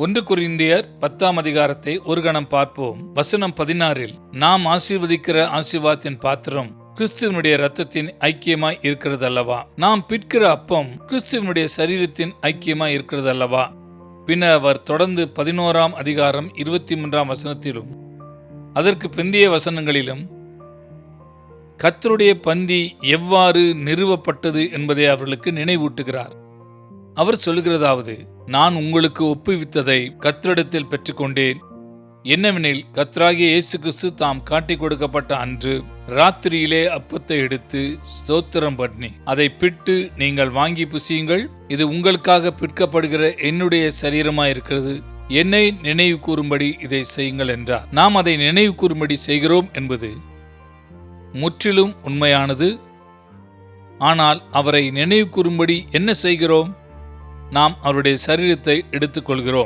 1 கொரிந்தியர் 10ஆம் அதிகாரத்தை ஒரு கணம் பார்ப்போம். வசனம் 16. நாம் ஆசீர்வதிக்கிற ஆசீர்வாதத்தின் பாத்திரம் கிறிஸ்துவனுடைய இரத்தத்தின் ஐக்கியமாய் இருக்கிறது அல்லவா? நாம் பிற்கிற அப்பம் கிறிஸ்துவனுடைய சரீரத்தின் ஐக்கியமாய் இருக்கிறது அல்லவா? பின்ன அவர் தொடர்ந்து 11ஆம் அதிகாரம் 23ஆம் வசனத்திலும் அதற்கு பிந்தைய வசனங்களிலும் கர்த்தருடைய பந்தி எவ்வாறு நிறுவப்பட்டது என்பதை அவர்களுக்கு நினைவூட்டுகிறார். அவர் சொல்லுகிறதாவது, நான் உங்களுக்கு ஒப்புவித்ததை கர்த்தரிடத்தில் பெற்றுக்கொண்டேன். என்னவெனில், கர்த்தராகிய இயேசு கிறிஸ்து தாம் காட்டிக் கொடுக்கப்பட்ட அன்று ராத்திரியிலே அப்பத்தை எடுத்து ஸ்தோத்திரம் பண்ணி அதை பிட்டு, நீங்கள் வாங்கி புசியுங்கள், இது உங்களுக்காக பிற்கப்படுகிற என்னுடைய சரீரமாயிருக்கிறது, என்னை நினைவு கூறும்படி இதை செய்யுங்கள் என்றார். நாம் அதை நினைவு கூறும்படி செய்கிறோம் என்பது முற்றிலும் உண்மையானது. ஆனால் அவரை நினைவு கூறும்படி என்ன செய்கிறோம்? நாம் அவருடைய சரீரத்தை எடுத்துக்கொள்கிறோம்.